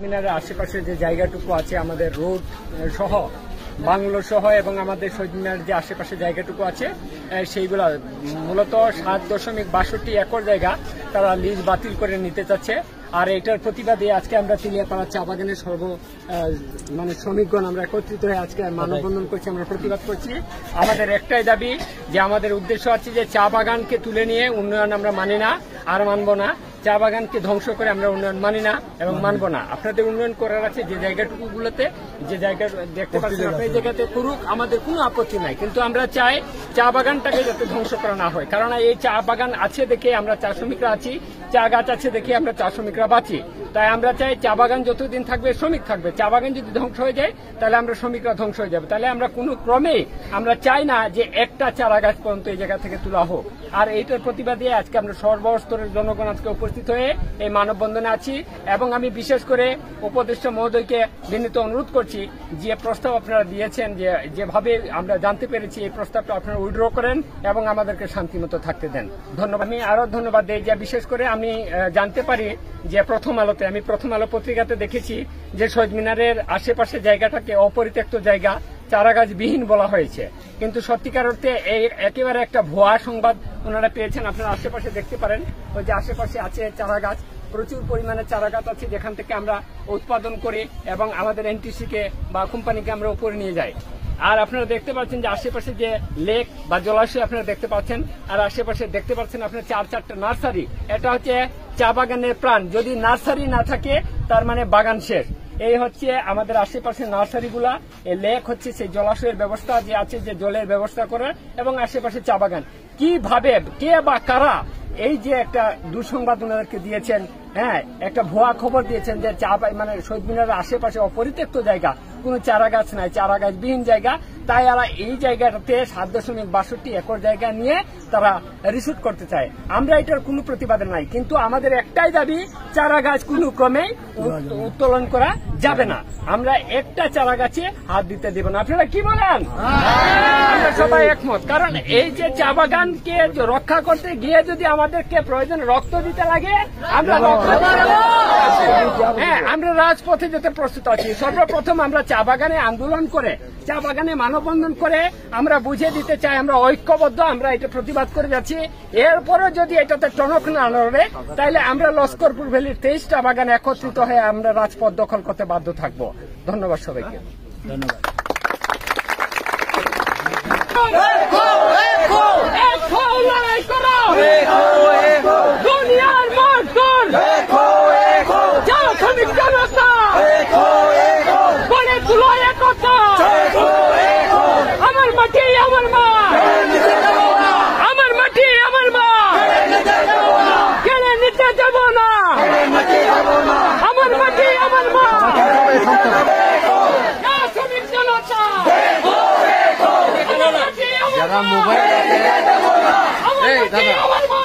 মিনারের আশেপাশে যে জায়গাটুকু আছে আমাদের রোড সহ বাংলো সহ এবং আমাদের শহীদ মিনার যে আশেপাশে জায়গাটুকু আছে সেইগুলো মূলত 7.62 একর জায়গা তারা লিজ বাতিল করে নিতে চাচ্ছে। আর এটার প্রতিবাদে আজকে আমরা তেলিয়াপাড়া চা বাগানের মানে শ্রমিকগণ আমরা একত্রিত হয়ে আজকে মানববন্ধন করছি, আমরা প্রতিবাদ করছি। আমাদের একটাই দাবি যে আমাদের উদ্দেশ্য আছে যে চা বাগানকে তুলে নিয়ে উন্নয়ন আমরা মানি না আর মানব না। চা বাগানকে ধ্বংস করে আমরা উন্নয়ন মানি না এবং মানব না। আপনাদের উন্নয়ন করার আছে যে জায়গাটুকুগুলোতে, যে জায়গা দেখতে পাচ্ছেন এই জায়গাতে করুক, আমাদের কোনো আপত্তি নাই, কিন্তু আমরা চাই চা বাগানটাকে যাতে ধ্বংস করা না হয়। কারণ এই চা বাগান আছে দেখে আমরা চা শ্রমিকরা আছি, চা গাছ আছে দেখে আমরা চা শ্রমিকরা বাঁচি। তাই আমরা চাই চা বাগান যতদিন থাকবে শ্রমিক থাকবে। চা বাগান যদি ধ্বংস হয়ে যায় তাহলে আমরা শ্রমিকরা ধ্বংস হয়ে যাবে। তাহলে আমরা কোনো ক্রমে আমরা চাই না যে একটা চারা গাছ পর্যন্ত এই জায়গা থেকে তোলা হোক। আর এইটার প্রতিবাদে আজকে আমরা সর্বস্তরের জনগণ আজকে উপস্থিত হয়ে এই মানববন্ধনে আছি। এবং আমি বিশেষ করে উপদেষ্টা মহোদয়কে বিনীত অনুরোধ করছি, যে প্রস্তাব আপনারা দিয়েছেন, যেভাবে আমরা জানতে পেরেছি এই প্রস্তাবটা আপনারা উইথড্র করেন এবং আমাদেরকে শান্তিমতো থাকতে দেন। ধন্যবাদ। আমি আরো ধন্যবাদ দিই যে বিশেষ করে আমি জানতে পারি যে আমি প্রথম আলো পত্রিকাতে দেখেছি যে শহীদ মিনারের আশেপাশে জায়গাটাকে অপরিত্যক্ত জায়গা, চারাগাছ বিহীন বলা হয়েছে, কিন্তু সত্যিকার অর্থে এই একেবারে একটা ভুয়া সংবাদ ওনারা পেয়েছেন। আপনারা আশেপাশে দেখতে পারেন, ওই যে আশেপাশে আছে চারাগাছ, প্রচুর পরিমাণে চারাগাছ আছে যেখান থেকে আমরা উৎপাদন করি এবং আমাদের এনটিসিকে বা কোম্পানিকে আমরা উপরে নিয়ে যাই। আর আপনারা দেখতে পাচ্ছেন যে আশেপাশে যে লেক বা জলাশয় আপনারা দেখতে পাচ্ছেন, আর আশেপাশে দেখতে পাচ্ছেন আপনার 4-4টা নার্সারি। এটা হচ্ছে চা বাগানের প্রাণ। যদি নার্সারি না থাকে তার মানে বাগান শেষ। এই হচ্ছে আমাদের আশেপাশে নার্সারিগুলা, এই লেক হচ্ছে সেই জলাশয়ের ব্যবস্থা যে আছে, যে জলের ব্যবস্থা করে, এবং আশেপাশে চা বাগান। কিভাবে কে বা কারা এই যে একটা দুঃসংবাদ ওনাদেরকে দিয়েছেন, হ্যাঁ, একটা ভুয়া খবর দিয়েছেন যে মানে শহীদ মিনারের আশেপাশে অপরিত্যক্ত জায়গা, কোনো চারা গাছ নাই, চারা গাছ বিহীন জায়গা। তাই এরা এই জায়গাটাতে 7.62 একর জায়গা নিয়ে তারা রিসুট করতে চায়। আমরা এটার কোনো প্রতিবাদে নাই, কিন্তু আমাদের একটাই দাবি, চারা গাছ কোনো ক্রমে উত্তোলন করা যাবে না। আমরা একটা চারা গাছে হাত দিতে দেব না। আপনারা কি বলেন? আমরা সবাই একমত। কারণ এই যে চা বাগানকে রক্ষা করতে গিয়ে যদি আমাদেরকে প্রয়োজন রক্ত দিতে লাগে, আমরা আমরা রাজপথে যেতে প্রস্তুত আছি। সর্বপ্রথম আমরা চা বাগানে আন্দোলন করে, চা বাগানে মানববন্ধন করে আমরা বুঝিয়ে দিতে চাই আমরা ঐক্যবদ্ধ, আমরা এটা প্রতিবাদ করে যাচ্ছি। এরপরে যদি এটাতে টনক না নড়ে তাহলে আমরা লস্করপুর ভ্যালির 23টা বাগানে একত্রিত হয়ে আমরা রাজপথ দখল করতে বাধ্য থাকব। ধন্যবাদ সবাইকে। ধন্যবাদ। দুনিয়ার মজদুর শ্রমিক জনতা বলে তুলো একতা, আমার মাটি আমার মা, আমার মাটি আমার মা, কেড়ে নিতে দেব না, আমার মাটি আমার মা, শ্রমিক জনতা, আমার মাটি আমার মা, আমার মাটি আমার মা।